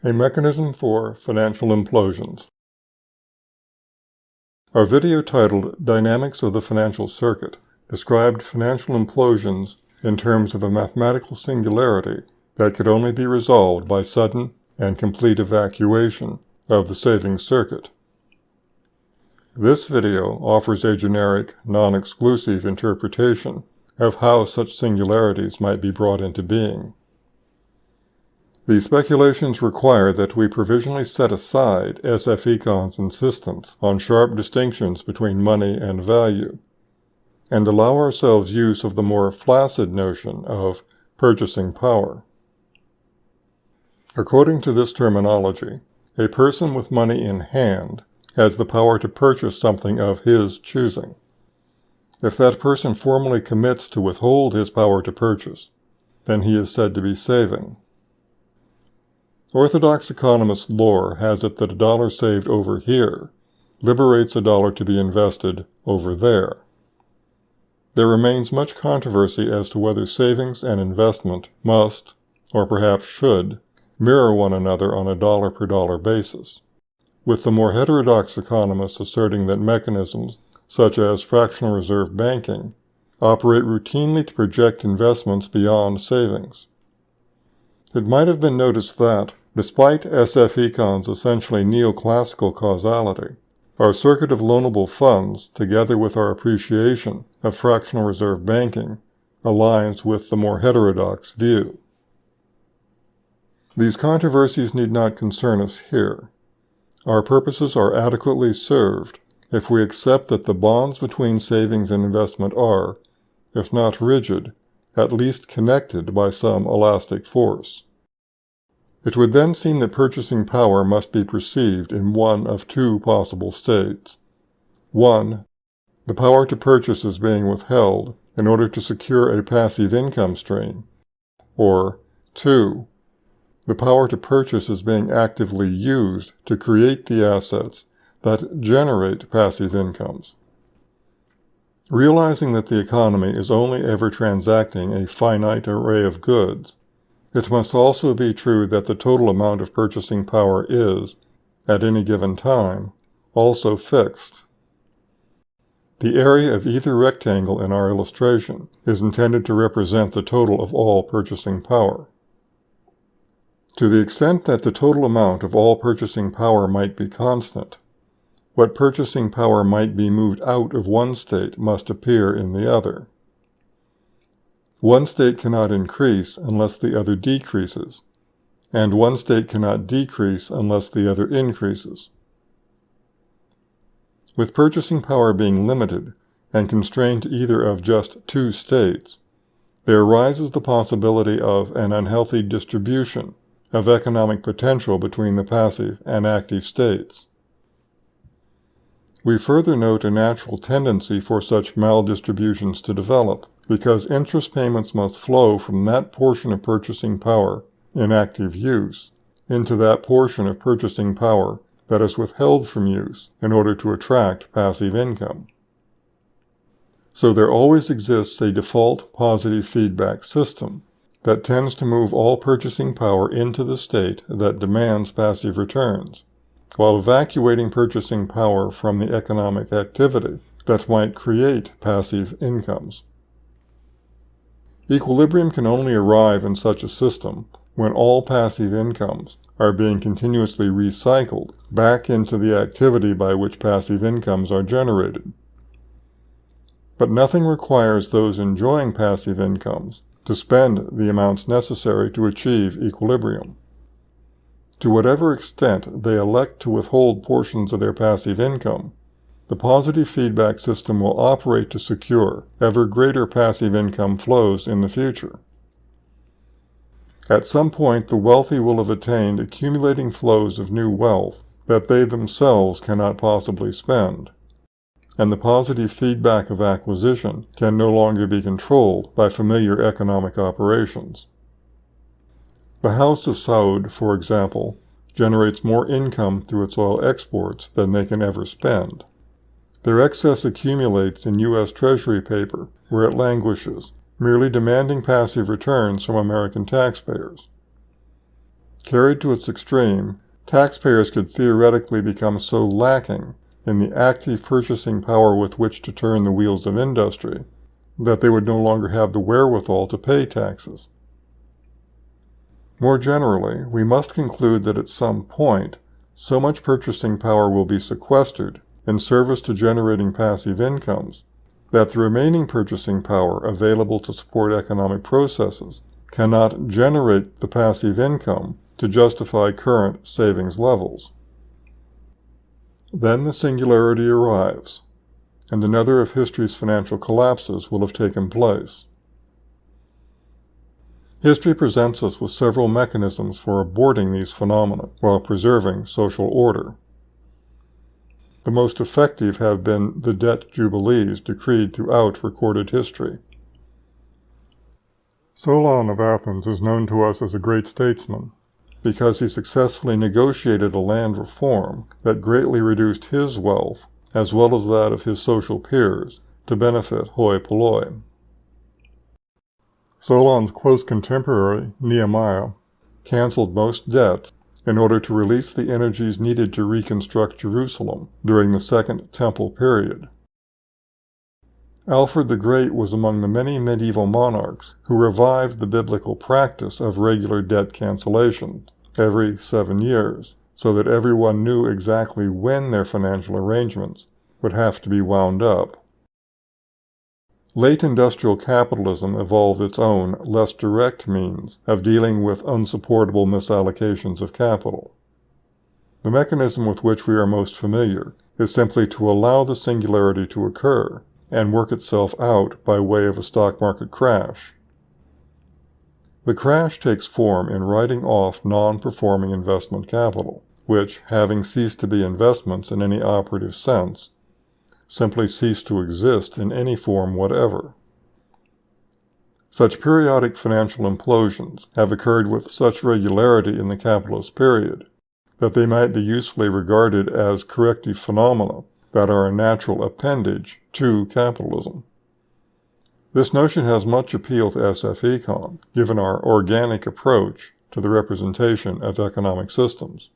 A mechanism for financial implosions. Our video titled Dynamics of the Financial Circuit described financial implosions in terms of a mathematical singularity that could only be resolved by sudden and complete evacuation of the savings circuit. This video offers a generic, non-exclusive interpretation of how such singularities might be brought into being. These speculations require that we provisionally set aside SF Econ's insistence on sharp distinctions between money and value, and allow ourselves use of the more flaccid notion of purchasing power. According to this terminology, a person with money in hand has the power to purchase something of his choosing. If that person formally commits to withhold his power to purchase, then he is said to be saving. Orthodox economist lore has it that a dollar saved over here liberates a dollar to be invested over there. There remains much controversy as to whether savings and investment must, or perhaps should, mirror one another on a dollar-per-dollar basis, with the more heterodox economists asserting that mechanisms such as fractional reserve banking operate routinely to project investments beyond savings. It might have been noticed that, despite SF Econ's essentially neoclassical causality, our circuit of loanable funds, together with our appreciation of fractional reserve banking, aligns with the more heterodox view. These controversies need not concern us here. Our purposes are adequately served if we accept that the bonds between savings and investment are, if not rigid, at least connected by some elastic force. It would then seem that purchasing power must be perceived in one of two possible states. 1. The power to purchase is being withheld in order to secure a passive income stream. Or 2. The power to purchase is being actively used to create the assets that generate passive incomes. Realizing that the economy is only ever transacting a finite array of goods, it must also be true that the total amount of purchasing power is, at any given time, also fixed. The area of either rectangle in our illustration is intended to represent the total of all purchasing power. To the extent that the total amount of all purchasing power might be constant, what purchasing power might be moved out of one state must appear in the other. One state cannot increase unless the other decreases, and one state cannot decrease unless the other increases. With purchasing power being limited and constrained to either of just two states, there arises the possibility of an unhealthy distribution of economic potential between the passive and active states. We further note a natural tendency for such maldistributions to develop, because interest payments must flow from that portion of purchasing power in active use into that portion of purchasing power that is withheld from use in order to attract passive income. So there always exists a default positive feedback system that tends to move all purchasing power into the state that demands passive returns, while evacuating purchasing power from the economic activity that might create passive incomes. Equilibrium can only arrive in such a system when all passive incomes are being continuously recycled back into the activity by which passive incomes are generated. But nothing requires those enjoying passive incomes to spend the amounts necessary to achieve equilibrium. To whatever extent they elect to withhold portions of their passive income, the positive feedback system will operate to secure ever greater passive income flows in the future. At some point, the wealthy will have attained accumulating flows of new wealth that they themselves cannot possibly spend, and the positive feedback of acquisition can no longer be controlled by familiar economic operations. The House of Saud, for example, generates more income through its oil exports than they can ever spend. Their excess accumulates in U.S. Treasury paper, where it languishes, merely demanding passive returns from American taxpayers. Carried to its extreme, taxpayers could theoretically become so lacking in the active purchasing power with which to turn the wheels of industry that they would no longer have the wherewithal to pay taxes. More generally, we must conclude that at some point, so much purchasing power will be sequestered in service to generating passive incomes that the remaining purchasing power available to support economic processes cannot generate the passive income to justify current savings levels. Then the singularity arrives, and another of history's financial collapses will have taken place. History presents us with several mechanisms for aborting these phenomena while preserving social order. The most effective have been the debt jubilees decreed throughout recorded history. Solon of Athens is known to us as a great statesman because he successfully negotiated a land reform that greatly reduced his wealth as well as that of his social peers to benefit hoi polloi. Solon's close contemporary, Nehemiah, canceled most debts in order to release the energies needed to reconstruct Jerusalem during the Second Temple period. Alfred the Great was among the many medieval monarchs who revived the biblical practice of regular debt cancellation every 7 years, so that everyone knew exactly when their financial arrangements would have to be wound up. Late industrial capitalism evolved its own, less direct means of dealing with unsupportable misallocations of capital. The mechanism with which we are most familiar is simply to allow the singularity to occur and work itself out by way of a stock market crash. The crash takes form in writing off non-performing investment capital, which, having ceased to be investments in any operative sense, simply cease to exist in any form whatever. Such periodic financial implosions have occurred with such regularity in the capitalist period that they might be usefully regarded as corrective phenomena that are a natural appendage to capitalism. This notion has much appeal to SF Econ, given our organic approach to the representation of economic systems.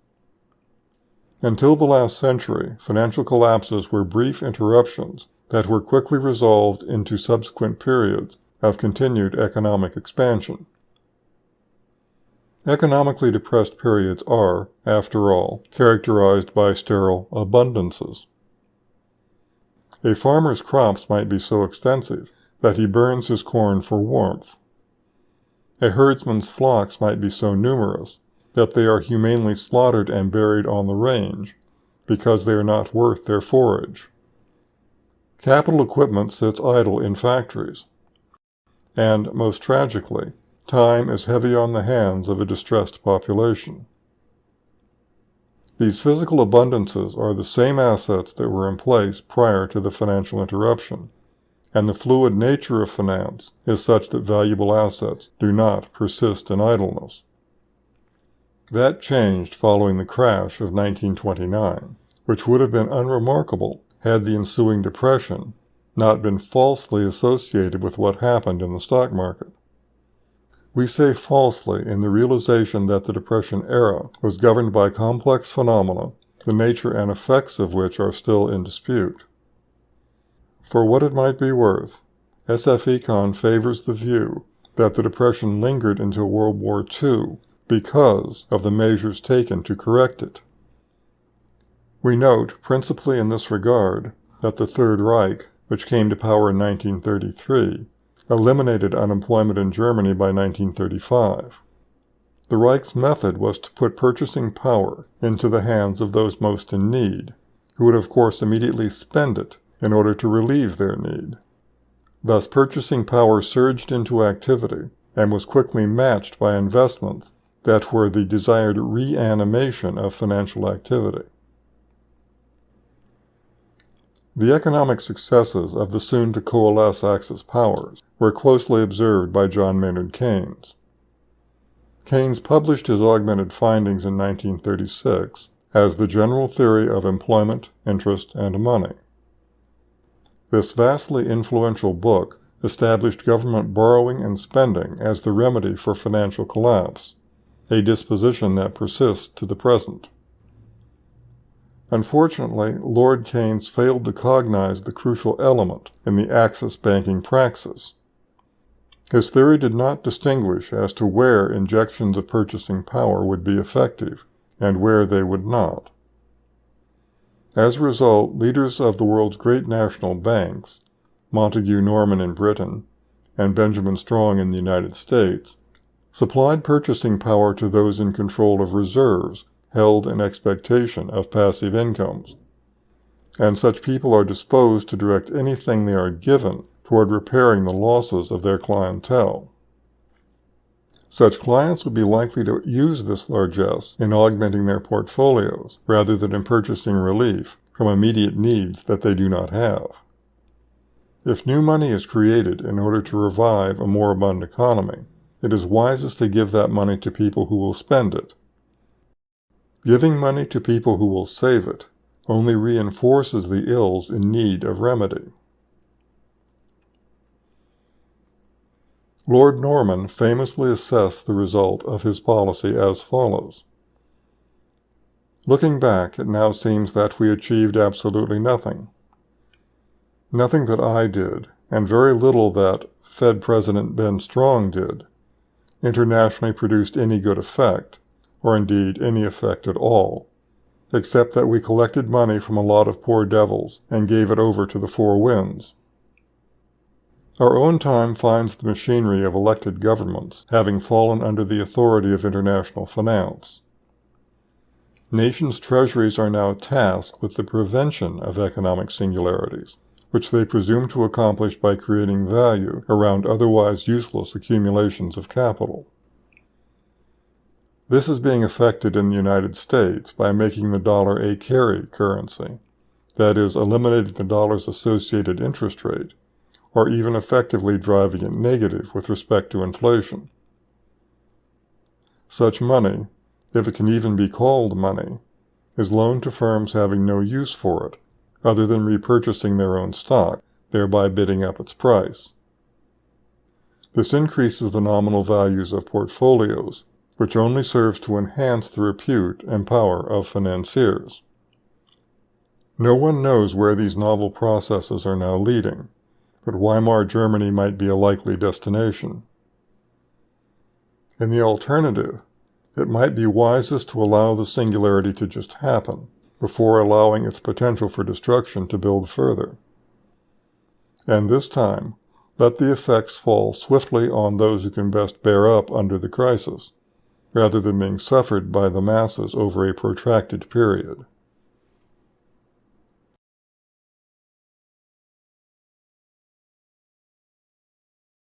Until the last century, financial collapses were brief interruptions that were quickly resolved into subsequent periods of continued economic expansion. Economically depressed periods are, after all, characterized by sterile abundances. A farmer's crops might be so extensive that he burns his corn for warmth. A herdsman's flocks might be so numerous that they are humanely slaughtered and buried on the range, because they are not worth their forage. Capital equipment sits idle in factories. And, most tragically, time is heavy on the hands of a distressed population. These physical abundances are the same assets that were in place prior to the financial interruption, and the fluid nature of finance is such that valuable assets do not persist in idleness. That changed following the crash of 1929, which would have been unremarkable had the ensuing depression not been falsely associated with what happened in the stock market. We say falsely in the realization that the Depression era was governed by complex phenomena, the nature and effects of which are still in dispute. For what it might be worth, SF Econ favors the view that the Depression lingered until World War II because of the measures taken to correct it. We note, principally in this regard, that the Third Reich, which came to power in 1933, eliminated unemployment in Germany by 1935. The Reich's method was to put purchasing power into the hands of those most in need, who would of course immediately spend it in order to relieve their need. Thus purchasing power surged into activity and was quickly matched by investments that were the desired reanimation of financial activity. The economic successes of the soon-to-coalesce Axis powers were closely observed by John Maynard Keynes. Keynes published his augmented findings in 1936 as The General Theory of Employment, Interest, and Money. This vastly influential book established government borrowing and spending as the remedy for financial collapse, a disposition that persists to the present. Unfortunately, Lord Keynes failed to cognize the crucial element in the Axis banking praxis. His theory did not distinguish as to where injections of purchasing power would be effective and where they would not. As a result, leaders of the world's great national banks, Montague Norman in Britain and Benjamin Strong in the United States, supplied purchasing power to those in control of reserves held in expectation of passive incomes, and such people are disposed to direct anything they are given toward repairing the losses of their clientele. Such clients would be likely to use this largesse in augmenting their portfolios rather than in purchasing relief from immediate needs that they do not have. If new money is created in order to revive a moribund economy, it is wisest to give that money to people who will spend it. Giving money to people who will save it only reinforces the ills in need of remedy. Lord Norman famously assessed the result of his policy as follows. Looking back, it now seems that we achieved absolutely nothing. Nothing that I did, and very little that Fed President Ben Strong did, internationally produced any good effect, or indeed any effect at all, except that we collected money from a lot of poor devils and gave it over to the four winds. Our own time finds the machinery of elected governments having fallen under the authority of international finance. Nations' treasuries are now tasked with the prevention of economic singularities, which they presume to accomplish by creating value around otherwise useless accumulations of capital. This is being effected in the United States by making the dollar a carry currency, that is, eliminating the dollar's associated interest rate, or even effectively driving it negative with respect to inflation. Such money, if it can even be called money, is loaned to firms having no use for it, other than repurchasing their own stock, thereby bidding up its price. This increases the nominal values of portfolios, which only serves to enhance the repute and power of financiers. No one knows where these novel processes are now leading, but Weimar Germany might be a likely destination. In the alternative, it might be wisest to allow the singularity to just happen, before allowing its potential for destruction to build further. And this time, let the effects fall swiftly on those who can best bear up under the crisis, rather than being suffered by the masses over a protracted period.